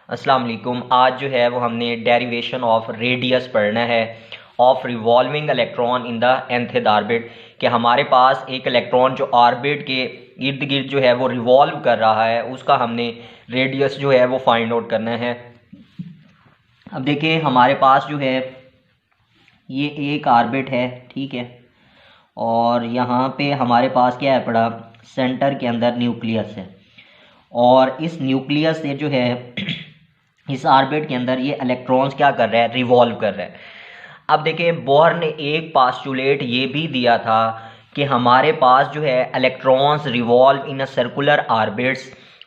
अस्सलाम वालेकुम। आज जो है वो हमने डेरिवेशन ऑफ रेडियस पढ़ना है of revolving electron in the nth orbit, कि हमारे पास एक इलेक्ट्रॉन जो ऑर्बिट के इर्द गिर्द जो है वो रिवॉल्व कर रहा है, उसका हमने रेडियस जो है वो फाइंड आउट करना है। अब देखिए हमारे पास जो है ये एक ऑर्बिट है, ठीक है, और यहाँ पे हमारे पास क्या है पड़ा, सेंटर के अंदर न्यूक्लियस है, और इस न्यूक्लियस से जो है इस ऑर्बिट के अंदर ये इलेक्ट्रॉन्स क्या कर रहा है, रिवॉल्व कर रहा है। अब देखिए बोहर ने एक पास्टुलेट ये भी दिया था कि हमारे पास जो है electrons revolve in a circular orbits,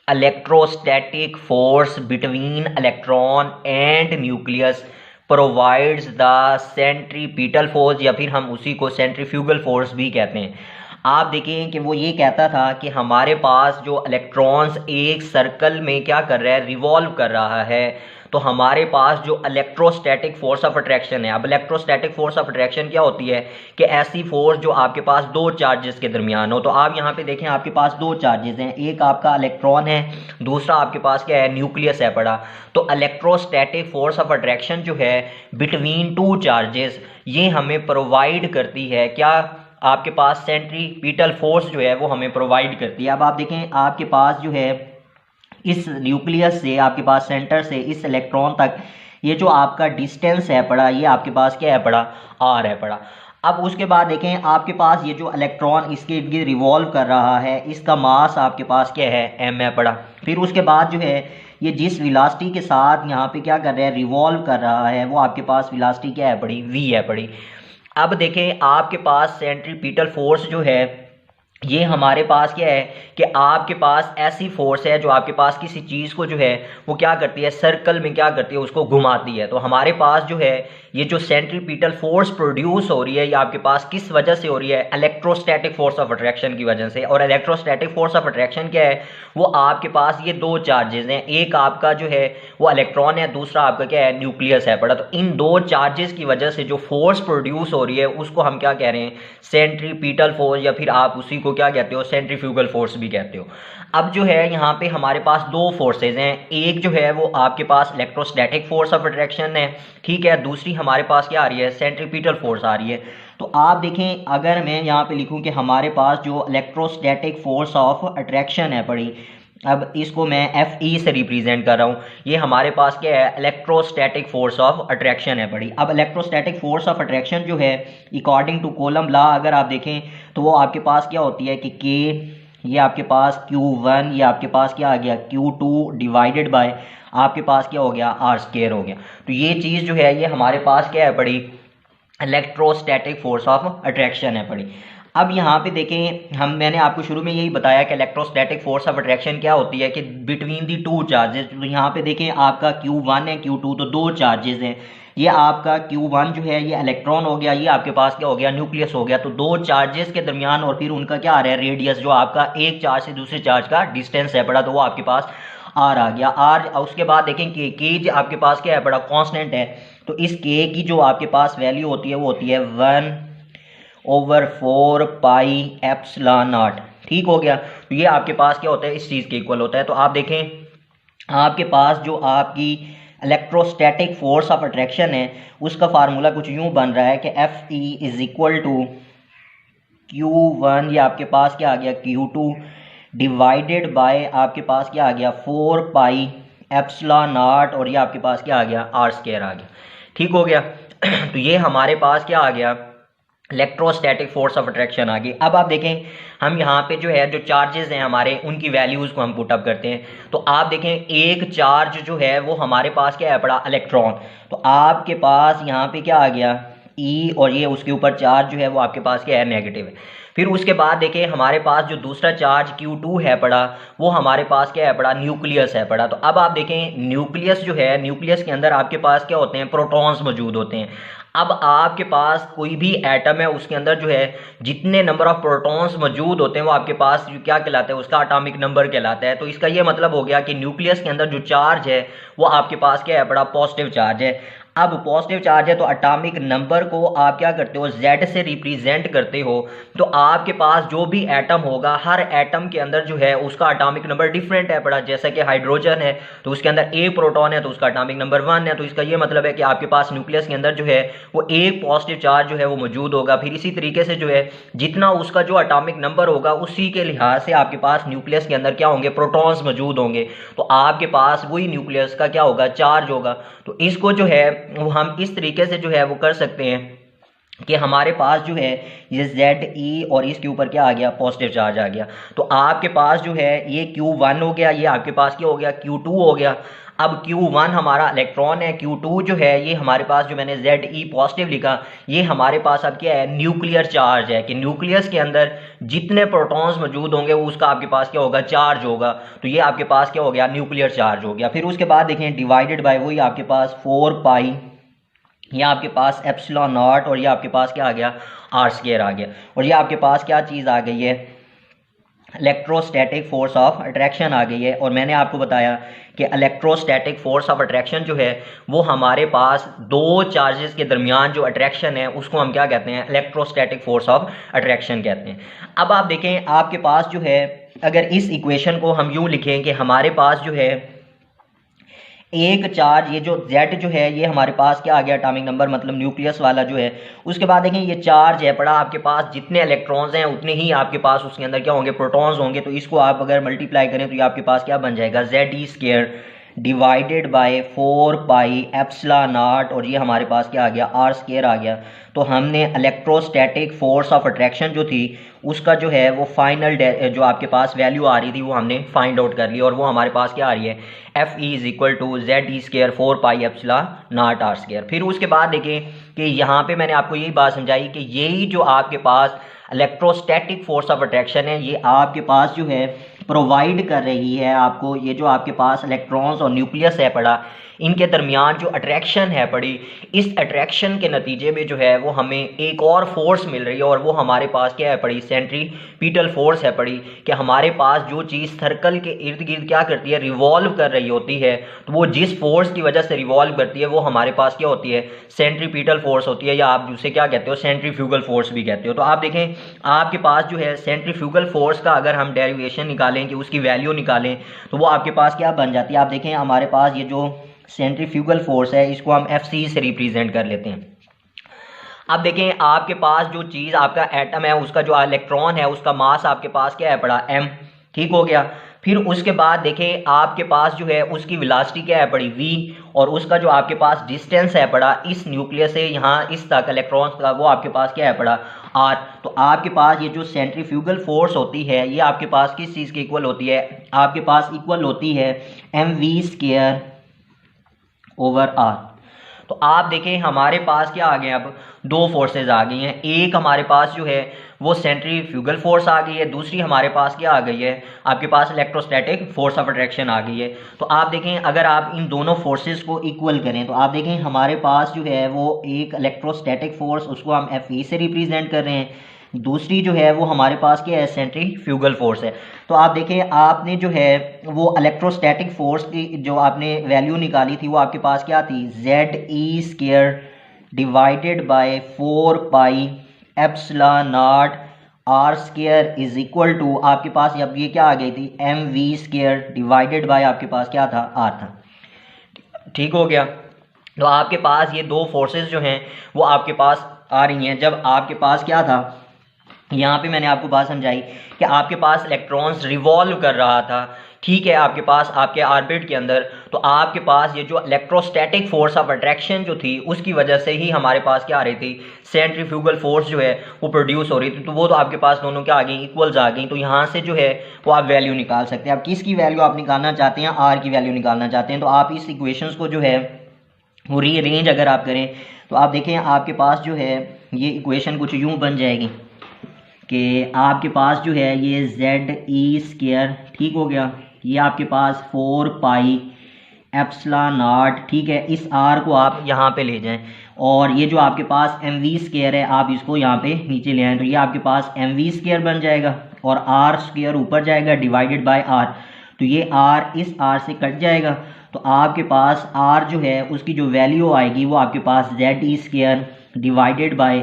electrostatic force between electron and nucleus provides the centripetal force, या फिर हम उसी को सेंट्रीफ्यूगल फोर्स भी कहते हैं। आप देखिए कि वो ये कहता था कि हमारे पास जो इलेक्ट्रॉन्स एक सर्कल में क्या कर रहा है, रिवॉल्व कर रहा है, तो हमारे पास जो इलेक्ट्रोस्टैटिक फोर्स ऑफ अट्रैक्शन है। अब इलेक्ट्रोस्टैटिक फोर्स ऑफ अट्रैक्शन क्या होती है कि ऐसी फोर्स जो आपके पास दो चार्जेस के दरमियान हो। तो आप यहाँ पे देखें आपके पास दो चार्जेस हैं, एक आपका इलेक्ट्रॉन है, दूसरा आपके पास क्या है, न्यूक्लियस है पड़ा। तो इलेक्ट्रोस्टैटिक फोर्स ऑफ अट्रैक्शन जो है बिटवीन टू चार्जेस, ये हमें प्रोवाइड करती है क्या, आपके पास सेंट्रीपिटल फोर्स जो है वो हमें प्रोवाइड करती है। अब आप देखें आपके पास जो है इस न्यूक्लियस से आपके पास सेंटर से इस इलेक्ट्रॉन तक ये जो आपका डिस्टेंस है पड़ा, ये आपके पास क्या है पड़ा, आर है पड़ा। अब उसके बाद देखें आपके पास ये जो इलेक्ट्रॉन इसके इर्द गिर्द रिवॉल्व कर रहा है, इसका मास आपके पास क्या है, एम है पड़ा। फिर उसके बाद जो है ये जिस वेलोसिटी के साथ यहाँ पे क्या कर रहा है, रिवॉल्व कर रहा है, वो आपके पास वेलोसिटी क्या है पड़ी, वी है पड़ी। अब देखें आपके पास सेंट्रीपिटल फोर्स जो है ये हमारे पास क्या है कि आपके पास ऐसी फोर्स है जो आपके पास किसी चीज़ को जो है वो क्या करती है, सर्कल में क्या करती है, उसको घुमाती है। तो हमारे पास जो है ये जो सेंट्रीपिटल फोर्स प्रोड्यूस हो रही है, ये आपके पास किस वजह से हो रही है, इलेक्ट्रोस्टैटिक फोर्स ऑफ अट्रैक्शन की वजह से। और इलेक्ट्रोस्टैटिक फोर्स ऑफ अट्रैक्शन क्या है, वो आपके पास ये दो चार्जेस हैं, एक आपका जो है वो इलेक्ट्रॉन है, दूसरा आपका क्या है, न्यूक्लियस है पड़ा। तो इन दो चार्जेस की वजह से जो फोर्स प्रोड्यूस हो रही है उसको हम क्या कह रहे हैं, सेंट्रीपिटल फोर्स, या फिर आप उसी को क्या कहते हो, सेंट्रीफ्यूगल फोर्स भी कहते हो। अब जो है यहाँ पे हमारे पास दो फोर्सेज हैं, एक जो है वो आपके पास इलेक्ट्रोस्टैटिक फोर्स ऑफ अट्रैक्शन है, ठीक है, दूसरी हमारे पास क्या आ रही है, सेंट्रीपिटल फोर्स आ रही है। तो आप देखें अगर मैं यहाँ पे लिखूँ कि हमारे पास जो इलेक्ट्रोस्टैटिक फोर्स ऑफ अट्रैक्शन है पड़ी, अब इसको मैं एफ ई से रिप्रेजेंट कर रहा हूँ, ये हमारे पास क्या है, इलेक्ट्रोस्टैटिक फोर्स ऑफ अट्रैक्शन है पड़ी। अब इलेक्ट्रोस्टैटिक फोर्स ऑफ अट्रैक्शन जो है अकॉर्डिंग टू कोलम लॉ अगर आप देखें तो वो आपके पास क्या होती है कि के, ये आपके पास Q1, ये आपके पास क्या आ गया, Q2 डिवाइडेड बाय आपके पास क्या हो गया, आर स्क्वायर हो गया। तो ये चीज़ जो है ये हमारे पास क्या है पड़ी, इलेक्ट्रोस्टैटिक फोर्स ऑफ अट्रैक्शन है पड़ी। अब यहाँ पे देखें मैंने आपको शुरू में यही बताया कि इलेक्ट्रोस्टैटिक फोर्स ऑफ अट्रैक्शन क्या होती है कि बिटवीन दी टू चार्जेस। तो यहाँ पे देखें आपका Q1 है, Q2, तो दो चार्जेस हैं। ये आपका Q1 जो है ये इलेक्ट्रॉन हो गया, ये आपके पास क्या हो गया, न्यूक्लियस हो गया। तो दो चार्जेस के दरमियान और फिर उनका क्या आ रहा है, रेडियस, जो आपका एक चार्ज से दूसरे चार्ज का डिस्टेंस है पड़ा, तो वो आपके पास आर आ गया, आर। उसके बाद देखें कि के आपके पास क्या है बड़ा, कांस्टेंट है। तो इस के की जो आपके पास वैल्यू होती है वो होती है 1/4 पाई एप्सिलॉन नॉट, ठीक हो गया। तो ये आपके पास क्या होता है, इस चीज़ के इक्वल होता है। तो आप देखें आपके पास जो आपकी इलेक्ट्रोस्टैटिक फोर्स ऑफ अट्रैक्शन है उसका फार्मूला कुछ यूं बन रहा है कि F E is equal to Q1, ये आपके पास क्या आ गया, Q2 डिवाइडेड बाय आपके पास क्या आ गया, 4 पाई एप्सिलॉन नॉट, और ये आपके पास क्या आ गया, आर स्क्वायर आ गया, ठीक हो गया। तो ये हमारे पास क्या आ गया, इलेक्ट्रोस्टैटिक फोर्स ऑफ अट्रैक्शन आ गई। अब आप देखें हम यहाँ पे जो है जो चार्जेस हैं हमारे, उनकी वैल्यूज़ को हम पुट अप करते हैं। तो आप देखें एक चार्ज जो है वो हमारे पास क्या है पड़ा, इलेक्ट्रॉन। तो आपके पास यहाँ पे क्या आ गया, ई, और ये उसके ऊपर चार्ज जो है वो आपके पास क्या है, नेगेटिव है। फिर उसके बाद देखें हमारे पास जो दूसरा चार्ज Q2 है पड़ा, वो हमारे पास क्या है पड़ा, न्यूक्लियस है पड़ा। तो अब आप देखें न्यूक्लियस जो है, न्यूक्लियस के अंदर आपके पास क्या होते हैं, प्रोटॉन्स मौजूद होते हैं। अब आपके पास कोई भी एटम है उसके अंदर जो है जितने नंबर ऑफ प्रोटॉन्स मौजूद होते हैं वो आपके पास जो क्या कहलाता है, उसका एटॉमिक नंबर कहलाता है। तो इसका ये मतलब हो गया कि न्यूक्लियस के अंदर जो चार्ज है वो आपके पास क्या है बड़ा, पॉजिटिव चार्ज है। अब पॉजिटिव चार्ज है तो एटॉमिक नंबर को आप क्या करते हो, Z से रिप्रेजेंट करते हो। तो आपके पास जो भी एटम होगा, हर एटम के अंदर जो है उसका एटॉमिक नंबर डिफरेंट है पड़ा। जैसे कि हाइड्रोजन है तो उसके अंदर एक प्रोटॉन है तो उसका एटॉमिक नंबर 1 है। तो इसका ये मतलब है कि आपके पास न्यूक्लियस के अंदर जो है वो एक पॉजिटिव चार्ज जो है वो मौजूद होगा। फिर इसी तरीके से जो है जितना उसका जो एटॉमिक नंबर होगा उसी के लिहाज से आपके पास न्यूक्लियस के अंदर क्या होंगे, प्रोटॉन्स मौजूद होंगे। तो आपके पास वही न्यूक्लियस का क्या होगा, चार्ज होगा। तो इसको जो है वो हम इस तरीके से जो है वो कर सकते हैं कि हमारे पास जो है ये Ze और इसके ऊपर क्या आ गया, पॉजिटिव चार्ज आ गया। तो आपके पास जो है ये Q1 हो गया, ये आपके पास क्या हो गया, Q2 हो गया। अब Q1 हमारा इलेक्ट्रॉन है, Q2 जो है ये हमारे पास जो मैंने Ze पॉजिटिव लिखा, ये हमारे पास अब क्या है, न्यूक्लियर चार्ज है कि न्यूक्लियस के अंदर जितने प्रोटॉन्स मौजूद होंगे उसका आपके पास क्या होगा, चार्ज होगा। तो ये आपके पास क्या हो गया, न्यूक्लियर चार्ज हो गया। फिर उसके बाद देखें डिवाइडेड बाय वही आपके पास 4 पाई, ये आपके पास एप्सिलॉन नॉट और ये आपके पास क्या आ गया, r² आ गया। और ये आपके पास क्या चीज़ आ गई है, इलेक्ट्रोस्टैटिक फोर्स ऑफ अट्रैक्शन आ गई है। और मैंने आपको बताया कि इलेक्ट्रोस्टैटिक फोर्स ऑफ अट्रैक्शन जो है वो हमारे पास दो चार्जेस के दरमियान जो अट्रैक्शन है उसको हम क्या कहते हैं, इलेक्ट्रोस्टैटिक फोर्स ऑफ अट्रैक्शन कहते हैं। अब आप देखें आपके पास जो है, अगर इस इक्वेशन को हम यूँ लिखें कि हमारे पास जो है एक चार्ज, ये जो Z जो है ये हमारे पास क्या आ गया, एटॉमिक नंबर मतलब न्यूक्लियस वाला जो है। उसके बाद देखें ये चार्ज है पड़ा, आपके पास जितने इलेक्ट्रॉन्स हैं उतने ही आपके पास उसके अंदर क्या होंगे, प्रोटॉन्स होंगे। तो इसको आप अगर मल्टीप्लाई करें तो ये आपके पास क्या बन जाएगा, Ze² divided by 4 pi epsilon not और ये हमारे पास क्या आ गया, r² आ गया। तो हमने इलेक्ट्रोस्टैटिक फोर्स ऑफ अट्रैक्शन जो थी उसका जो है वो फाइनल जो आपके पास वैल्यू आ रही थी वो हमने फाइंड आउट कर ली और वो हमारे पास क्या आ रही है, Fe = Ze² 4 pi epsilon naught r²। फिर उसके बाद देखें कि यहाँ पे मैंने आपको यही बात समझाई कि यही जो आपके पास इलेक्ट्रोस्टैटिक फोर्स ऑफ अट्रैक्शन है ये आपके पास जो है प्रोवाइड कर रही है आपको, ये जो आपके पास इलेक्ट्रॉन्स और न्यूक्लियस है पड़ा इनके दरमियान जो अट्रैक्शन है पड़ी, इस अट्रैक्शन के नतीजे में जो है वो हमें एक और फोर्स मिल रही है और वो हमारे पास क्या है पड़ी, सेंट्रीपिटल फोर्स है पड़ी। कि हमारे पास जो चीज़ सर्कल के इर्द गिर्द क्या करती है, रिवॉल्व कर रही होती है, तो वो जिस फोर्स की वजह से रिवॉल्व करती है वो हमारे पास क्या होती है, सेंट्रीपिटल फोर्स होती है, या आप उसे क्या कहते हो, सेंट्रीफ्यूगल फोर्स भी कहते हो। तो आप देखें आपके पास जो है सेंट्रीफ्यूगल फोर्स का अगर हम डेरिवेशन निकालें कि उसकी वैल्यू निकालें तो वो आपके पास क्या बन जाती है। आप देखें हमारे पास ये जो सेंट्रीफ्यूगल फोर्स है इसको हम Fc से रिप्रेजेंट कर लेते हैं। अब देखें आपके पास जो चीज़ आपका एटम है उसका जो इलेक्ट्रॉन है उसका मास आपके पास क्या है पड़ा, m, ठीक हो गया। फिर उसके बाद देखें आपके पास जो है उसकी वेलोसिटी क्या है पड़ी, v, और उसका जो आपके पास डिस्टेंस है पड़ा इस न्यूक्लियस से यहाँ इस तक इलेक्ट्रॉन्स का वो आपके पास क्या है पड़ा, r। तो आपके पास ये जो सेंट्रीफ्यूगल फोर्स होती है ये आपके पास किस चीज़ के इक्वल होती है, आपके पास इक्वल होती है mv² ओवर r। तो आप देखें हमारे पास क्या आ गए, अब दो फोर्सेज आ गई हैं। एक हमारे पास जो है वो सेंट्रीफ्यूगल फोर्स आ गई है, दूसरी हमारे पास क्या आ गई है, आपके पास इलेक्ट्रोस्टैटिक फोर्स ऑफ अट्रैक्शन आ गई है। तो आप देखें अगर आप इन दोनों फोर्सेस को इक्वल करें तो आप देखें हमारे पास जो है वो एक इलेक्ट्रोस्टैटिक फोर्स उसको हम Fe से रिप्रेजेंट कर रहे हैं, दूसरी जो है वो हमारे पास क्या है, सेंट्रीफ्यूगल फोर्स है। तो आप देखें आपने जो है वो इलेक्ट्रोस्टैटिक फोर्स की जो आपने वैल्यू निकाली थी वो आपके पास क्या थी, Ze² divided by 4 pi epsilon naught r² is equal to आपके पास अब ये क्या आ गई थी, mv² डिवाइडेड बाय आपके पास क्या था, r था, ठीक हो गया। तो आपके पास ये दो फोर्सेस जो हैं वो आपके पास आ रही हैं। जब आपके पास क्या था, यहाँ पे मैंने आपको बात समझाई कि आपके पास इलेक्ट्रॉन्स रिवॉल्व कर रहा था, ठीक है, आपके पास आपके ऑर्बिट के अंदर। तो आपके पास ये जो इलेक्ट्रोस्टैटिक फोर्स ऑफ अट्रैक्शन जो थी उसकी वजह से ही हमारे पास क्या आ रही थी, सेंट्रीफ्यूगल फोर्स जो है वो प्रोड्यूस हो रही थी। तो वो तो आपके पास दोनों क्या आ गई, इक्वल्स आ गई। तो यहाँ से जो है वो आप वैल्यू निकाल सकते हैं। आप किसकी वैल्यू आप निकालना चाहते हैं, आर की वैल्यू निकालना चाहते हैं। तो आप इस इक्वेशंस को जो है वो रीअरेंज अगर आप करें तो आप देखें आपके पास जो है ये इक्वेशन कुछ यूँ बन जाएगी कि आपके पास जो है ये Ze², ठीक हो गया, ये आपके पास 4 पाई एप्सिलॉन नॉट, ठीक है, इस r को आप यहाँ पे ले जाएं और ये जो आपके पास mv² है आप इसको यहाँ पे नीचे ले आएँ। तो ये आपके पास mv² बन जाएगा और r² ऊपर जाएगा डिवाइडेड बाय r। तो ये r इस r से कट जाएगा। तो आपके पास आर जो है उसकी जो वैल्यू आएगी वो आपके पास ZE² divided by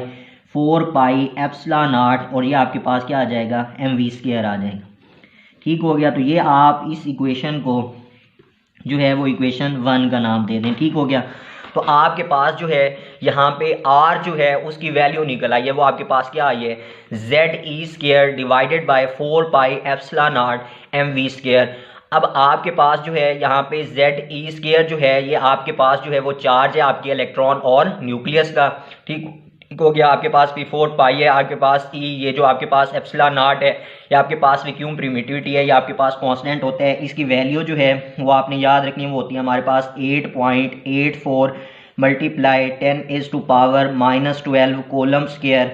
4 pi epsilon not, और ये आपके पास क्या आ जाएगा mv² आ जाएगा। ठीक हो गया। तो ये आप इस इक्वेशन को जो है वो इक्वेशन 1 का नाम दे दें। ठीक हो गया। तो आपके पास जो है यहाँ पे R जो है उसकी वैल्यू निकल आई है, वो आपके पास क्या आई है ZE² divided by 4 pi epsilon not mv²। अब आपके पास जो है यहाँ पे ZE² जो है ये आपके पास जो है वो चार्ज है आपके इलेक्ट्रॉन और न्यूक्लियस का। ठीक हो गया। आपके पास P4 पाई है, आपके पास E, ये जो आपके पास एप्सिलॉन नॉट है, या आपके पास वैक्यूम परमिटिविटी है, या आपके पास कांस्टेंट होता है। इसकी वैल्यू जो है वो आपने याद रखनी है, वो होती है हमारे पास 8.84 मल्टीप्लाई 10⁻⁻12 कूलम स्क्वायर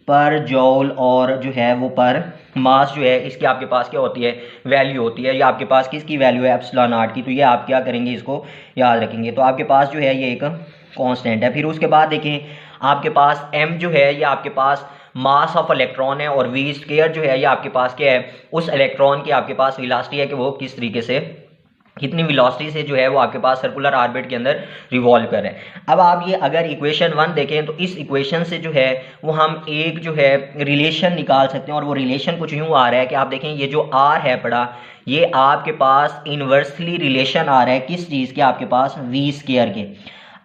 पर जूल, और जो है वो पर मास जो है इसकी आपके पास क्या होती है वैल्यू होती है। ये आपके पास किसकी वैल्यू है एप्सिलॉन नॉट की। तो ये आप क्या करेंगे इसको याद रखेंगे। तो आपके पास जो है ये एक कांस्टेंट है। फिर उसके बाद देखें आपके पास m जो है ये आपके पास मास ऑफ इलेक्ट्रॉन है, और v² जो है ये आपके पास क्या है उस इलेक्ट्रॉन की आपके पास वेलोसिटी है कि वो किस तरीके से कितनी वेलोसिटी से जो है वो आपके पास सर्कुलर ऑर्बिट के अंदर रिवॉल्व कर रहे हैं। अब आप ये अगर इक्वेशन 1 देखें तो इस इक्वेशन से जो है वो हम एक जो है रिलेशन निकाल सकते हैं, और वो रिलेशन कुछ यूँ आ रहा है कि आप देखें ये जो r है पड़ा, ये आपके पास इन्वर्सली रिलेशन आ रहा है किस चीज़ के आपके पास v² के।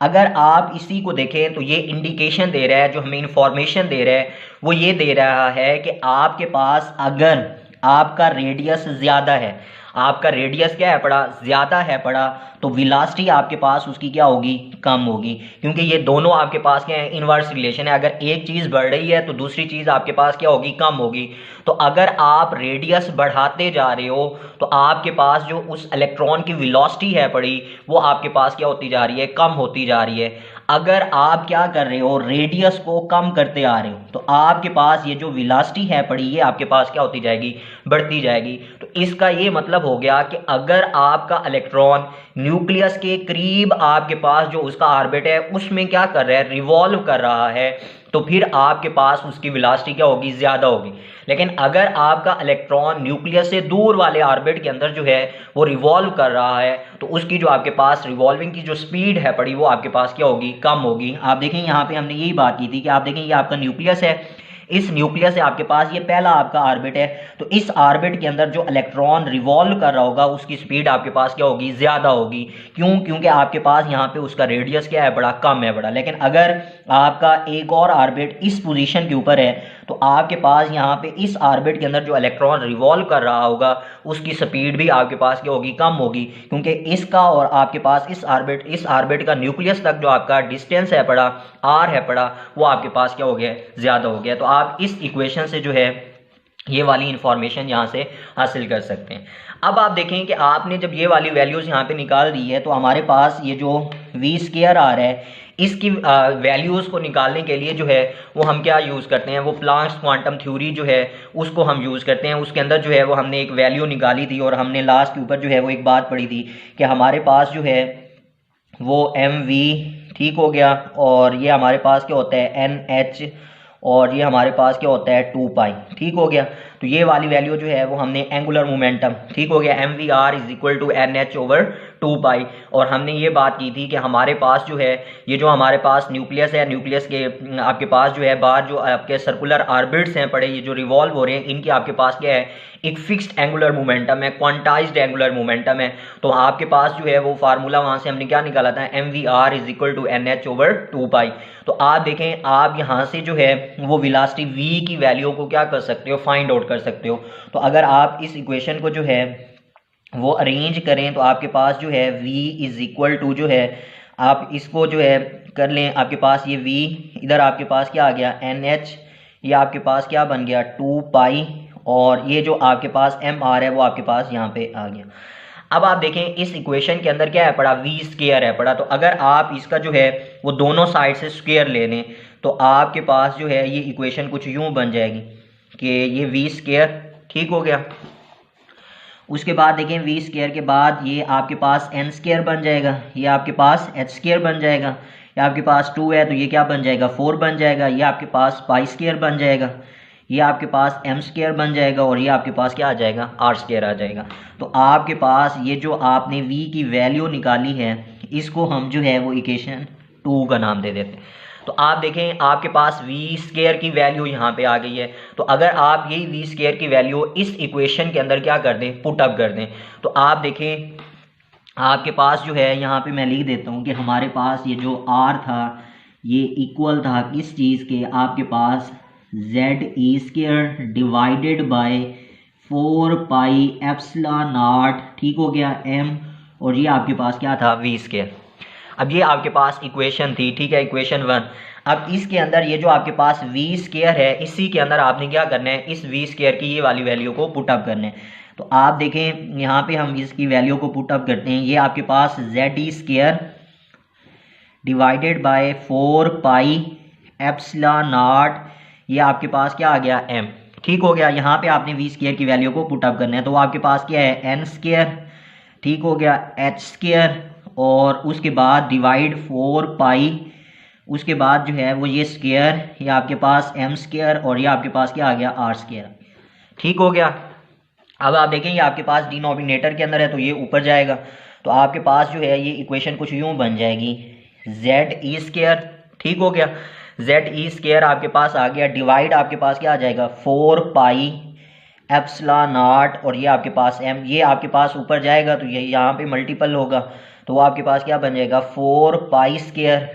अगर आप इसी को देखें तो ये इंडिकेशन दे रहा है, जो हमें इंफॉर्मेशन दे रहा है वो ये दे रहा है कि आपके पास अगर आपका रेडियस ज़्यादा है, आपका रेडियस क्या है पड़ा ज़्यादा है पड़ा, तो वेलोसिटी आपके पास उसकी क्या होगी कम होगी, क्योंकि ये दोनों आपके पास क्या है इनवर्स रिलेशन है। अगर एक चीज़ बढ़ रही है तो दूसरी चीज़ आपके पास क्या होगी कम होगी। तो अगर आप रेडियस बढ़ाते जा रहे हो तो आपके पास जो उस इलेक्ट्रॉन की वेलोसिटी है पड़ी वो आपके पास क्या होती जा रही है कम होती जा रही है। अगर आप क्या कर रहे हो रेडियस को कम करते आ रहे हो तो आपके पास ये जो वेलोसिटी है पड़ी ये आपके पास क्या होती जाएगी बढ़ती जाएगी। तो इसका ये मतलब हो गया कि अगर आपका इलेक्ट्रॉन न्यूक्लियस के करीब आपके पास जो उसका ऑर्बिट है उसमें क्या कर रहा है रिवॉल्व कर रहा है, तो फिर आपके पास उसकी वेलोसिटी क्या होगी ज़्यादा होगी। लेकिन अगर आपका इलेक्ट्रॉन न्यूक्लियस से दूर वाले ऑर्बिट के अंदर जो है वो रिवॉल्व कर रहा है तो उसकी जो आपके पास रिवॉल्विंग की जो स्पीड है पड़ी वो आपके पास क्या होगी कम होगी। आप देखें यहाँ पे हमने यही बात की थी कि आप देखें ये आपका न्यूक्लियस है, इस न्यूक्लियस से आपके पास ये पहला आपका ऑर्बिट है, तो इस ऑर्बिट के अंदर जो इलेक्ट्रॉन रिवॉल्व कर रहा होगा उसकी स्पीड आपके पास क्या होगी ज़्यादा होगी। क्यों? क्योंकि आपके पास यहाँ पे उसका रेडियस क्या है बड़ा कम है बड़ा। लेकिन अगर आपका एक और ऑर्बिट इस पोजीशन के ऊपर है तो आपके पास यहाँ पे इस ऑर्बिट के अंदर जो इलेक्ट्रॉन रिवॉल्व कर रहा होगा उसकी स्पीड भी आपके पास क्या होगी कम होगी, क्योंकि इसका और आपके पास इस ऑर्बिट का न्यूक्लियस तक जो आपका डिस्टेंस है पड़ा r है पड़ा वो आपके पास क्या हो गया ज़्यादा हो गया। तो आप इस इक्वेशन से जो है ये वाली इंफॉर्मेशन यहाँ से हासिल कर सकते हैं। अब आप देखें कि आपने जब ये वाली वैल्यूज़ यहाँ पे निकाल दी है तो हमारे पास ये जो v² आ रहा है इसकी वैल्यूज़ को निकालने के लिए जो है वो हम क्या यूज़ करते हैं, वो प्लांक्स क्वांटम थ्योरी जो है उसको हम यूज़ करते हैं। उसके अंदर जो है वो हमने एक वैल्यू निकाली थी और हमने लास्ट के ऊपर जो है वो एक बात पढ़ी थी कि हमारे पास जो है वो mv ठीक हो गया, और ये हमारे पास क्या होता है nh, और ये हमारे पास क्या होता है 2 पाई ठीक हो गया। तो ये वाली वैल्यू जो है वो हमने एंगुलर मोमेंटम ठीक हो गया mvr is equal to nh/2 pi. और हमने ये बात की थी कि हमारे पास जो है ये जो हमारे पास न्यूक्लियस है, न्यूक्लियस के आपके पास जो है बाहर जो आपके सर्कुलर ऑर्बिट्स हैं पड़े ये जो रिवॉल्व हो रहे हैं इनके आपके पास क्या है एक फिक्स्ड एंगुलर मोमेंटम है, क्वांटाइज्ड एंगुलर मोमेंटम है। तो आपके पास जो है वो फार्मूला वहाँ से हमने क्या निकाला था mvr is equal to nh/2 pi. तो आप देखें आप यहाँ से जो है वो वेलोसिटी v की वैल्यू को क्या कर सकते हो फाइंड आउट कर सकते हो। तो अगर आप इस इक्वेशन को जो है वो अरेंज करें तो आपके पास जो है v इज इक्वल टू जो है आप इसको जो है कर लें, आपके पास ये v इधर आपके पास क्या आ गया nh, ये आपके पास क्या बन गया 2 पाई, और ये जो आपके पास mr है वो आपके पास यहाँ पे आ गया। अब आप देखें इस इक्वेशन के अंदर क्या है पड़ा v² है पड़ा। तो अगर आप इसका जो है वो दोनों साइड से स्क्वायर ले लें तो आपके पास जो है ये इक्वेशन कुछ यूं बन जाएगी कि ये v² ठीक हो गया। उसके बाद देखें v² के बाद ये आपके पास n² बन जाएगा, ये आपके पास h² बन जाएगा, ये आपके पास 2 है तो ये क्या बन जाएगा 4 बन जाएगा, ये आपके पास π² बन जाएगा, ये आपके पास एम स्क्वायर बन जाएगा और ये आपके पास क्या आ जाएगा, आर स्क्वायर आ जाएगा। तो आपके पास ये जो आपने v की वैल्यू निकाली है इसको हम जो है वो इक्वेशन 2 का नाम दे देते हैं। तो आप देखें आपके पास वी स्क्वायर की वैल्यू यहाँ पे आ गई है। तो अगर आप यही वी स्क्वायर की वैल्यू इस इक्वेशन के अंदर क्या कर दें, पुट अप कर दें, तो आप देखें आपके पास जो है यहाँ पे मैं लिख देता हूँ कि हमारे पास ये जो आर था ये इक्वल था किस चीज़ के, आपके पास Z E square divided by 4 pi epsilon naught, ठीक हो गया, एम, और ये आपके पास क्या था, वी स्क्वायर। अब ये आपके पास इक्वेशन थी, ठीक है, इक्वेशन 1। अब इसके अंदर ये जो आपके पास वी स्क्वायर है इसी के अंदर आपने क्या करना है, इस वी स्क्वायर की ये वाली वैल्यू को पुट अप करना है। तो आप देखें यहाँ पे हम इसकी वैल्यू को पुट अप करते हैं। ये आपके पास Z E square divided by 4 pi epsilon naught, ये आपके पास क्या आ गया, एम, ठीक हो गया। यहाँ पे आपने वी स्क्वायर की वैल्यू को पुट अप करना है। तो आपके पास क्या है, एन स्क्वायर, ठीक हो गया, एच स्क्वायर, और उसके बाद डिवाइड 4 पाई, उसके बाद जो है वो ये स्क्वायर, ये आपके पास एम स्क्वायर, और ये आपके पास क्या आ गया, आर स्क्वायर, ठीक हो गया। अब आप देखें ये आपके पास डिनोमिनेटर के अंदर है तो ये ऊपर जाएगा। तो आपके पास जो है ये इक्वेशन कुछ यूँ बन जाएगी, जेड ई स्क्वायर, ठीक हो गया, जेड ई स्क्वायर आपके पास आ गया, डिवाइड आपके पास क्या आ जाएगा, 4 पाई एप्सिलॉन नॉट, और ये आपके पास एम, ये आपके पास ऊपर जाएगा तो ये यहाँ पे मल्टीपल होगा, तो वो आपके पास क्या बन जाएगा, 4 पाई स्क्वायर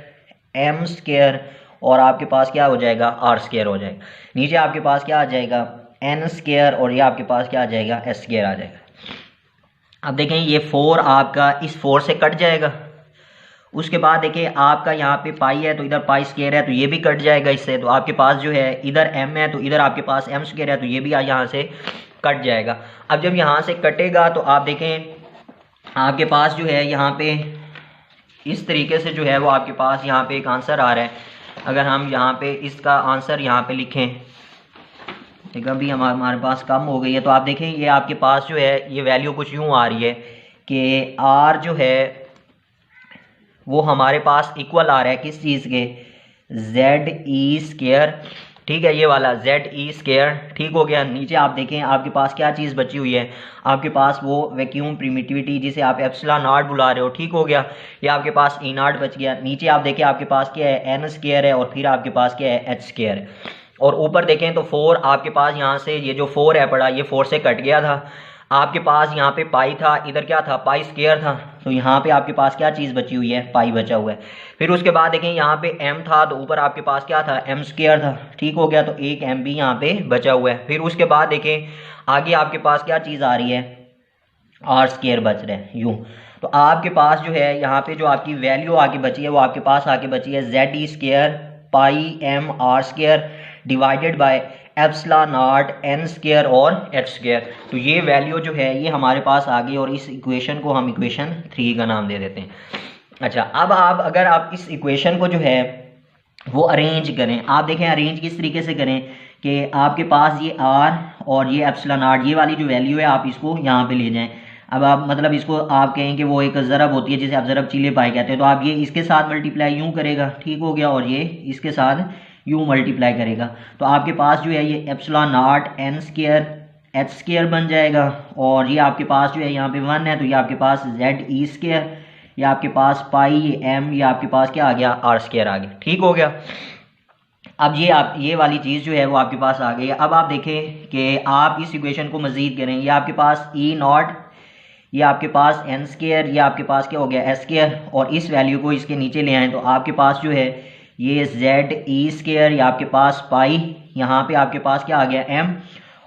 एम स्क्वायर, और आपके पास क्या हो जाएगा, आर स्क्वायर हो जाएगा। नीचे आपके पास क्या आ जाएगा, एन स्क्वायर, और ये आपके पास क्या आ जाएगा, एस स्क्वायर आ जाएगा। अब देखें ये 4 आपका इस 4 से कट जाएगा। उसके बाद देखें आपका यहाँ पे पाई है तो इधर पाई स्क्वायर है तो ये भी कट जाएगा इससे। तो आपके पास जो है इधर एम है तो इधर आपके पास एम स्क्वायर है तो ये भी यहाँ से कट जाएगा। अब जब यहाँ से कटेगा तो आप देखें आपके पास जो है यहाँ पे इस तरीके से जो है वो आपके पास यहाँ पे एक आंसर आ रहा है। अगर हम यहाँ पे इसका आंसर यहाँ पे लिखें, ठीक है, अभी हमारे पास कम हो गई है, तो आप देखें ये आपके पास जो है ये वैल्यू कुछ यूँ आ रही है कि आर जो है वो हमारे पास इक्वल आ रहा है किस चीज़ के, जेड ई स्क्वायर, ठीक है, ये वाला जेड ई स्क्वायर, ठीक हो गया। नीचे आप देखें आपके पास क्या चीज़ बची हुई है, आपके पास वो वैक्यूम प्रिमिटिविटी जिसे आप एप्सिलॉन नॉट बुला रहे हो, ठीक हो गया, ये आपके पास ई नॉट बच गया। नीचे आप देखें आपके पास क्या है, एन स्क्वायर है, और फिर आपके पास क्या है, एच स्क्वायर है, और ऊपर देखें तो 4 आपके पास यहाँ से ये जो 4 है पड़ा ये 4 से कट गया था। आपके पास यहाँ पे पाई था, इधर क्या था, पाई स्क्वायर था, तो यहाँ पे आपके पास क्या चीज़ बची हुई है, पाई बचा हुआ है। फिर उसके बाद देखें यहाँ पे m था तो ऊपर आपके पास क्या था, m स्क्वायर था, ठीक हो गया, तो एक m भी यहाँ पे बचा हुआ है। फिर उसके बाद देखें आगे आपके पास क्या चीज़ आ रही है, r स्क्वायर बच रहा है यूँ। तो आपके पास जो है यहाँ पे जो आपकी वैल्यू आगे बची है वो आपके पास आगे बची है Z E square pi m r square divided by epsilon not an square और एच स्क्वायर। तो ये वैल्यू जो है ये हमारे पास आ गई, और इस इक्वेशन को हम इक्वेशन 3 का नाम दे देते हैं। अच्छा, अब आप अगर आप इस इक्वेशन को जो है वो अरेंज करें, आप देखें अरेंज किस तरीके से करें कि आपके पास ये आर और ये एप्सिलॉन नॉट, ये वाली जो वैल्यू है आप इसको यहाँ पे ले जाएं। अब आप मतलब इसको आप कहें कि वो एक ज़रब होती है जिसे आप ज़रब चीले पाए कहते हैं, तो आप ये इसके साथ मल्टीप्लाई यूँ करेगा, ठीक हो गया, और ये इसके साथ यूँ मल्टीप्लाई करेगा। तो आपके पास जो है ये epsilon not an square H square बन जाएगा, और ये आपके पास जो है यहाँ पे 1 है तो ये आपके पास जेड ई स्क्वायर, ये आपके पास पाई, ये एम, ये आपके पास क्या आ गया, आर स्क्वायर आ गया, ठीक हो गया। अब ये वाली चीज़ जो है वो आपके पास आ गई है। अब आप देखें कि आप इस इक्वेशन को मज़ीद करें, ये आपके पास ई नॉट, ये आपके पास एन स्क्वायर, ये आपके पास क्या हो गया, एस स्क्वायर, और इस वैल्यू को इसके नीचे ले आएँ तो आपके पास जो है ये जेड ई स्क्वायर, ये आपके पास पाई, यहाँ पे आपके पास क्या आ गया, एम,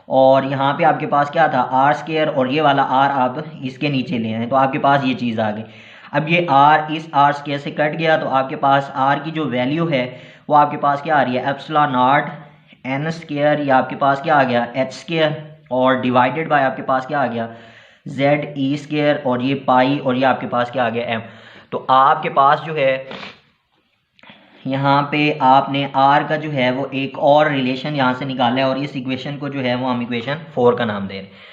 और यहाँ पे आपके पास क्या था, आर स्क्वायर, और ये वाला आर आप इसके नीचे ले आए तो आपके पास ये चीज़ आ गई। अब ये आर इस आर स्क्वायर से कट गया तो आपके पास आर की जो वैल्यू है वो आपके पास क्या आ रही है, एप्सिलॉन नॉट एन स्क्वायर, ये आपके पास क्या आ गया, एच स्क्वायर, और डिवाइडेड बाय आपके पास क्या आ गया, जेड ई स्क्वायर, और ये पाई, और ये आपके पास क्या आ गया, एम। तो आपके पास जो है यहाँ पे आपने आर का जो है वो एक और रिलेशन यहाँ से निकाला है, और इस इक्वेशन को जो है वो हम इक्वेशन 4 का नाम दे रहे हैं।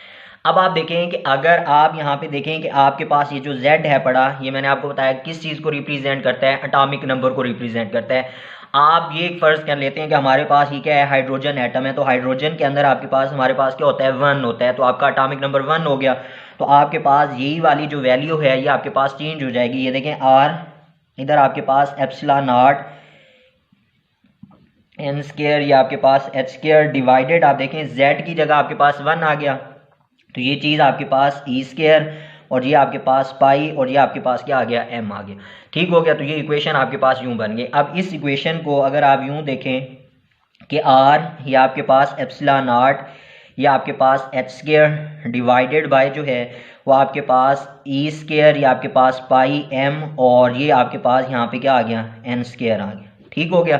अब आप देखें कि अगर आप यहाँ पे देखें कि आपके पास ये जो z है पड़ा, ये मैंने आपको बताया किस चीज़ को रिप्रेजेंट करता है, एटॉमिक नंबर को रिप्रेजेंट करता है। आप ये फ़र्ज़ कर लेते हैं कि हमारे पास ये क्या है, हाइड्रोजन एटम है, तो हाइड्रोजन के अंदर आपके पास हमारे पास क्या होता है, 1 होता है, तो आपका एटॉमिक नंबर 1 हो गया। तो आपके पास यही वाली जो वैल्यू है ये आपके पास चेंज हो जाएगी। ये देखें आर, इधर आपके पास एप्सिलॉन नॉट एन स्क्वायर, या आपके पास एच स्क्वायर डिवाइडेड, आप देखें जेड की जगह आपके पास 1 आ गया, तो ये चीज़ आपके पास ई स्क्वायर, और ये आपके पास पाई, और ये आपके पास क्या आ गया, एम आ गया। ठीक हो गया। तो ये इक्वेशन आपके पास यूं बन गई। अब इस इक्वेशन को अगर आप यूं देखें कि आर ये आपके पास एप्सिलॉन नॉट, ये आपके पास एच स्क्वायर डिवाइडेड बाय जो है वो आपके पास ई स्क्वायर, या आपके पास पाई एम, और ये आपके पास यहाँ पे क्या आ गया, एन स्क्वायर आ गया। ठीक हो गया।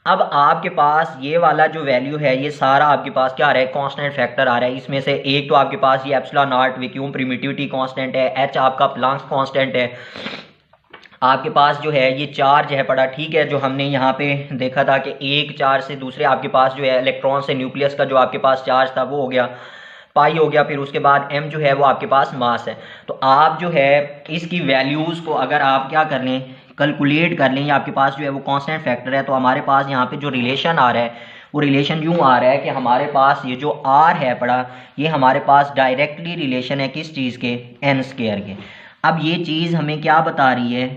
अब आपके पास ये वाला जो वैल्यू है ये सारा आपके पास क्या आ रहा है, कांस्टेंट फैक्टर आ रहा है। इसमें से एक तो आपके पास ये epsilon not vacuum permittivity constant है, एच आपका प्लांक्स कांस्टेंट है, आपके पास जो है ये चार्ज है पड़ा, ठीक है, जो हमने यहाँ पे देखा था कि एक चार्ज से दूसरे आपके पास जो है इलेक्ट्रॉन से न्यूक्लियस का जो आपके पास चार्ज था वो हो गया पाई हो गया, फिर उसके बाद एम जो है वो आपके पास मास है। तो आप जो है इसकी वैल्यूज़ को अगर आप क्या कर लें, कैलकुलेट कर लें, या आपके पास जो है वो कांस्टेंट फैक्टर है, तो हमारे पास यहाँ पे जो रिलेशन आ रहा है वो रिलेशन यूँ आ रहा है कि हमारे पास ये जो आर है पड़ा, ये हमारे पास डायरेक्टली रिलेशन है किस चीज़ के, एन स्क्वायर के। अब ये चीज़ हमें क्या बता रही है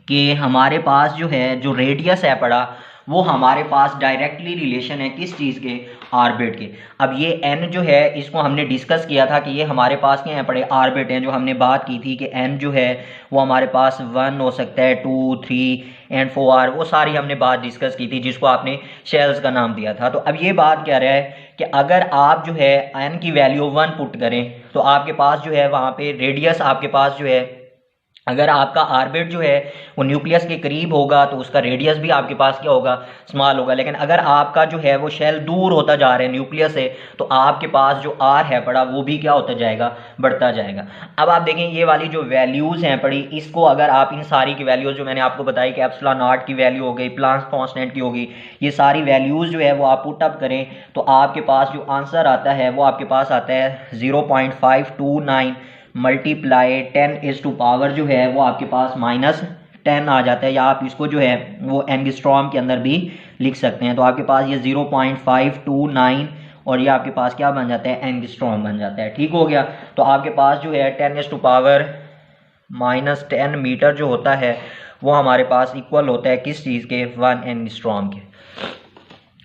कि हमारे पास जो है जो रेडियस है पड़ा वो हमारे पास डायरेक्टली रिलेशन है किस चीज़ के, ऑर्बिट के। अब ये n जो है इसको हमने डिस्कस किया था कि ये हमारे पास क्या है पड़े, ऑर्बिट हैं, जो हमने बात की थी कि n जो है वो हमारे पास 1 हो सकता है, 2, 3 एंड 4, वो सारी हमने बात डिस्कस की थी जिसको आपने शेल्स का नाम दिया था। तो अब ये बात कह रहा है कि अगर आप जो है n की वैल्यू 1 पुट करें तो आपके पास जो है वहाँ पे रेडियस आपके पास जो है, अगर आपका ऑर्बिट जो है वो न्यूक्लियस के करीब होगा तो उसका रेडियस भी आपके पास क्या होगा, स्मॉल होगा। लेकिन अगर आपका जो है वो शेल दूर होता जा रहा है न्यूक्लियस से, तो आपके पास जो आर है पड़ा वो भी क्या होता जाएगा, बढ़ता जाएगा। अब आप देखें ये वाली जो वैल्यूज़ हैं पड़ी, इसको अगर आप इन सारी की वैल्यूज़ जो मैंने आपको बताई कि एप्सिलॉन नॉट की वैल्यू हो गई, प्लांक्स कांस्टेंट की होगी, ये सारी वैल्यूज़ जो है वो आप पुट अप करें तो आपके पास जो आंसर आता है वो आपके पास आता है 0.529 मल्टीप्लाई 10⁻⁴ जो है वो आपके पास -10 आ जाता है, या आप इसको जो है वो एंगस्ट्रॉम के अंदर भी लिख सकते हैं। तो आपके पास ये 0.529 और ये आपके पास क्या बन जाता है, एंगस्ट्रॉम बन जाता है। ठीक हो गया। तो आपके पास जो है 10⁻⁻10 मीटर जो होता है वो हमारे पास इक्वल होता है किस चीज़ के, 1 एंगस्ट्रॉम के।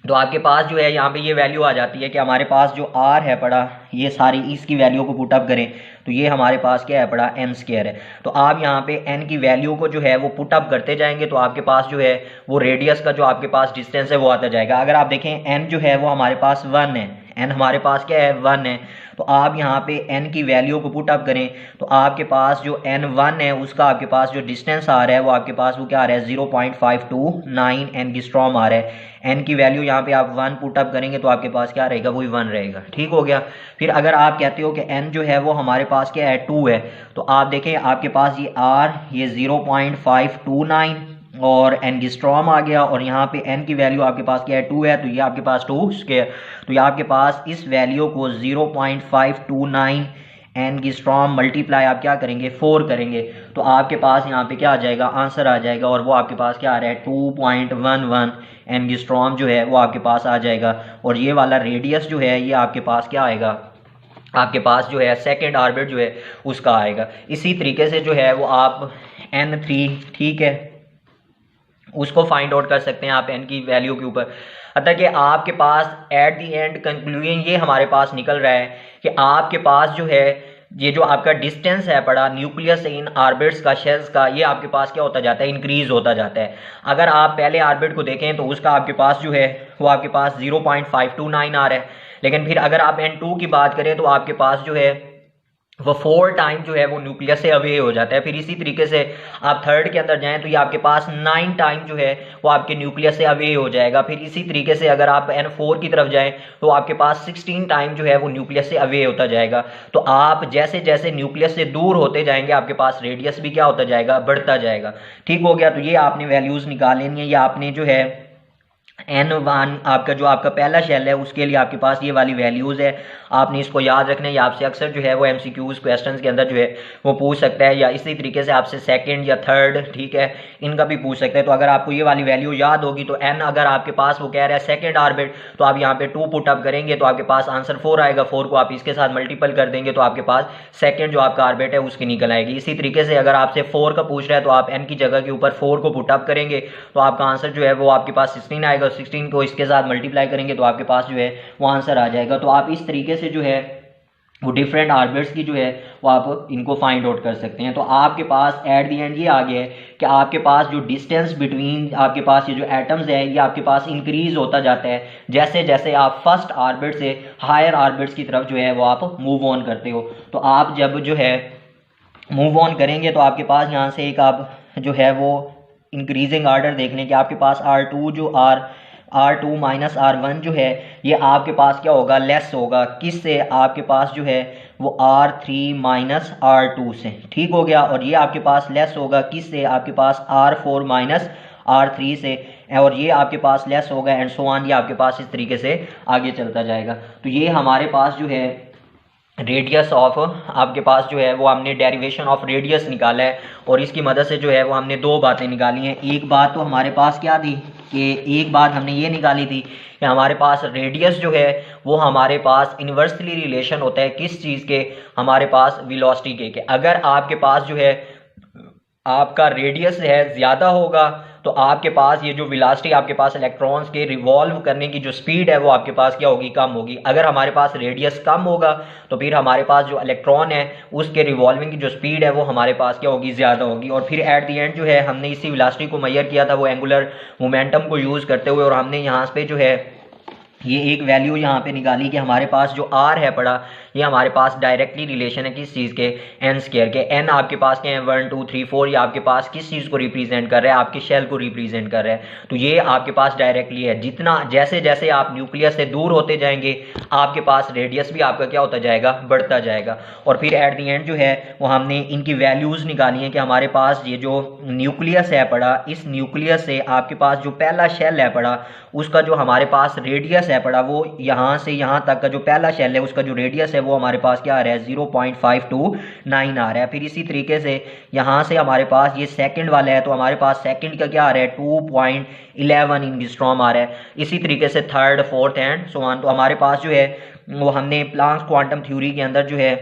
तो आपके पास जो है यहाँ पे ये वैल्यू आ जाती है कि हमारे पास जो आर है पड़ा, ये सारी इसकी वैल्यू को पुटअप करें तो ये हमारे पास क्या है पड़ा, एन स्क्वायर है। तो आप यहाँ पे एन की वैल्यू को जो है वो पुटअप करते जाएंगे तो आपके पास जो है वो रेडियस का जो आपके पास डिस्टेंस है वो आता जाएगा। अगर आप देखें एन जो है वो हमारे पास 1 है, एन हमारे पास क्या है, 1 है, तो आप यहाँ पे एन की वैल्यू को पुटअप करें तो आपके पास जो n1 है उसका आपके पास जो डिस्टेंस आ रहा है वो आपके पास वो क्या आ रहा है, 0.529 एंगस्ट्रॉम आ रहा है। एन की वैल्यू यहाँ पे आप 1 पुटअप करेंगे तो आपके पास क्या रहेगा, वही 1 रहेगा। ठीक हो गया। फिर अगर आप कहते हो कि एन जो है वो हमारे पास क्या है, 2 है, तो आप देखें आपके पास ये आर ये 0.529 और एंगस्ट्रॉम आ गया, और यहाँ पे n की वैल्यू आपके पास क्या है, 2 है, तो ये आपके पास 2 स्क्वायर, तो ये आपके पास इस वैल्यू को 0.529 एंगस्ट्रॉम मल्टीप्लाई आप क्या करेंगे, 4 करेंगे, तो आपके पास यहाँ पे क्या आ जाएगा, आंसर आ जाएगा, और वो आपके पास क्या आ रहा है, 2.11 एंगस्ट्रॉम जो है वो आपके पास आ जाएगा। और ये वाला रेडियस जो है ये आपके पास क्या आएगा, आपके पास जो है सेकेंड ऑर्बिट जो है उसका आएगा। इसी तरीके से जो है वो आप n3, ठीक है, उसको फाइंड आउट कर सकते हैं आप n की वैल्यू के ऊपर। अतः कि आपके पास एट द एंड कंक्लूजन ये हमारे पास निकल रहा है कि आपके पास जो है ये जो आपका डिस्टेंस है पड़ा न्यूक्लियस से इन ऑर्बिट्स का, शेल्स का, ये आपके पास क्या होता जाता है, इंक्रीज होता जाता है। अगर आप पहले ऑर्बिट को देखें तो उसका आपके पास जो है वो आपके पास 0.529 आ रहा है, लेकिन फिर अगर आप n2 की बात करें तो आपके पास जो है वो 4 टाइम जो है वो न्यूक्लियस से अवे हो जाता है। फिर इसी तरीके से आप थर्ड के अंदर जाएं तो ये आपके पास 9 टाइम जो है वो आपके न्यूक्लियस से अवे हो जाएगा। फिर इसी तरीके से अगर आप n4 की तरफ जाएं तो आपके पास 16 टाइम जो है वो न्यूक्लियस से अवे होता जाएगा। तो आप जैसे जैसे न्यूक्लियस से दूर होते जाएंगे आपके पास रेडियस भी क्या होता जाएगा, बढ़ता जाएगा। ठीक हो गया। तो ये आपने वैल्यूज़ निकाल लेनी है, ये आपने जो है N1 आपका जो आपका पहला शेल है उसके लिए आपके पास ये वाली वैल्यूज़ है, आपने इसको याद रखना है। या आपसे अक्सर जो है वो MCQs क्वेश्चंस के अंदर जो है वो पूछ सकता है, या इसी तरीके से आपसे सेकंड या थर्ड, ठीक है, इनका भी पूछ सकता है। तो अगर आपको ये वाली वैल्यू याद होगी तो N अगर आपके पास वो कह रहा है सेकेंड ऑर्बिट, तो आप यहाँ पे 2 पुट अप करेंगे तो आपके पास आंसर 4 आएगा। 4 को आप इसके साथ मल्टीपल कर देंगे तो आपके पास सेकेंड जो आपका ऑर्बिट है उसकी निकल आएगी। इसी तरीके से अगर आपसे 4 का पूछ रहा है तो आप N की जगह के ऊपर 4 को पुट अप करेंगे तो आपका आंसर जो है वो आपके पास 16 आएगा। 16 को इसके साथ मल्टीप्लाई करेंगे तो आपके पास जो है वो आंसर आ जाएगा। तो आप इस तरीके से जो है वो डिफरेंट ऑर्बिट्स की जो है वो आप इनको फाइंड आउट कर सकते हैं। तो आपके पास एट द एंड ये आ गया है कि आपके पास जो डिस्टेंस बिटवीन आपके पास ये जो एटम्स है ये आपके पास इंक्रीज होता जाता है जैसे जैसे आप फर्स्ट ऑर्बिट से हायर ऑर्बिट्स की तरफ जो है वो आप मूव ऑन करते हो। तो आप जब जो है मूव ऑन करेंगे तो आपके पास यहाँ से एक आप जो है वो इंक्रीजिंग ऑर्डर देख लें कि आपके पास R2 जो R2 माइनस R1 जो है ये आपके पास क्या होगा, लेस होगा। किससे? आपके पास जो है वो R3 माइनस R2 से, ठीक हो गया। और ये आपके पास लेस होगा किससे? आपके पास R4 माइनस R3 से, और ये आपके पास लेस होगा एंड सो ऑन। ये आपके पास इस तरीके से आगे चलता जाएगा। तो ये हमारे पास जो है रेडियस ऑफ आपके पास जो है वो हमने डेरिवेशन ऑफ रेडियस निकाला है, और इसकी मदद से जो है वो हमने दो बातें निकाली हैं। एक बात तो हमारे पास क्या थी कि एक बात हमने ये निकाली थी कि हमारे पास रेडियस जो है वो हमारे पास इन्वर्सली रिलेशन होता है किस चीज़ के, हमारे पास वेलोसिटी के। अगर आपके पास जो है आपका रेडियस है ज़्यादा होगा तो आपके पास ये जो वेलोसिटी आपके पास इलेक्ट्रॉन्स के रिवॉल्व करने की जो स्पीड है वो आपके पास क्या होगी, कम होगी। अगर हमारे पास रेडियस कम होगा तो फिर हमारे पास जो इलेक्ट्रॉन है उसके रिवॉल्विंग की जो स्पीड है वो हमारे पास क्या होगी, ज़्यादा होगी। और फिर एट द एंड जो है हमने इसी वेलोसिटी को मेजर किया था वो एंगुलर मोमेंटम को यूज़ करते हुए, और हमने यहाँ पे जो है ये एक वैल्यू यहाँ पे निकाली कि हमारे पास जो R है पड़ा ये हमारे पास डायरेक्टली रिलेशन है किस चीज़ के, n स्क्वायर के। n आपके पास क्या है, 1 2 3 4, ये आपके पास किस चीज़ को रिप्रेजेंट कर रहा है, आपके शेल को रिप्रेजेंट कर रहा है। तो ये आपके पास डायरेक्टली है। जितना जैसे जैसे आप न्यूक्लियस से दूर होते जाएंगे आपके पास रेडियस भी आपका क्या होता जाएगा, बढ़ता जाएगा। और फिर एट द एंड जो है वो हमने इनकी वैल्यूज़ निकाली हैं कि हमारे पास ये जो न्यूक्लियस है पड़ा, इस न्यूक्लियस से आपके पास जो पहला शेल है पड़ा उसका जो हमारे पास रेडियस है पड़ा वो यहाँ से यहाँ तक का जो पहला शेल है उसका जो रेडियस है वो हमारे पास क्या आ रहा है, 0.529 आ रहा है। फिर इसी तरीके से यहाँ से हमारे पास ये सेकंड वाला है तो हमारे पास सेकंड का क्या आ रहा है, 2.11 एंगस्ट्रॉम आ रहा है। इसी तरीके से third fourth and so on. तो हमारे पास जो है वो हमने प्लांक्स क्वांटम थ्योरी के अंदर जो है,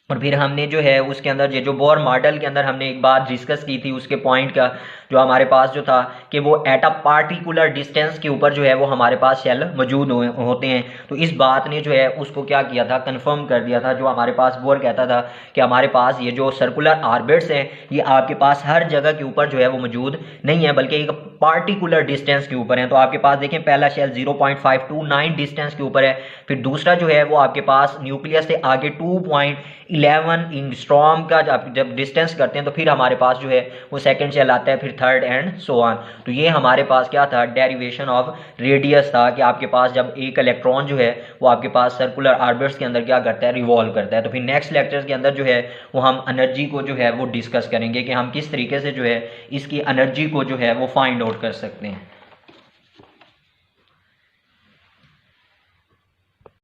और फिर हमने जो है उसके अंदर ये जो बोर मॉडल के अंदर हमने एक बात डिस्कस की थी उसके पॉइंट का जो हमारे पास जो था कि वो एट अ पार्टिकुलर डिस्टेंस के ऊपर जो है वो हमारे पास शेल मौजूद होते हैं। तो इस बात ने जो है उसको क्या किया था, कंफर्म कर दिया था। जो हमारे पास बोर कहता था कि हमारे पास ये जो सर्कुलर ऑर्बिट्स हैं ये आपके पास हर जगह के ऊपर जो है वो मौजूद नहीं है बल्कि एक पार्टिकुलर डिस्टेंस के ऊपर है। तो आपके पास देखें पहला शेल 0.529 डिस्टेंस के ऊपर है, फिर दूसरा जो है वो आपके पास न्यूक्लियस से आगे 2.11 एंगस्ट्रॉम का जब डिस्टेंस करते हैं तो फिर हमारे पास जो है वो सेकंड शेल आता है, फिर थर्ड एंड सो ऑन। तो ये हमारे पास क्या था, डेरिवेशन ऑफ रेडियस था कि आपके पास जब एक इलेक्ट्रॉन जो है वो आपके पास सर्कुलर ऑर्बिट्स के अंदर क्या करता है, रिवॉल्व करता है। तो फिर नेक्स्ट लेक्चर्स के अंदर जो है वो हम एनर्जी को जो है वो डिस्कस करेंगे कि हम किस तरीके से जो है इसकी एनर्जी को जो है वो फाइंड आउट कर सकते हैं।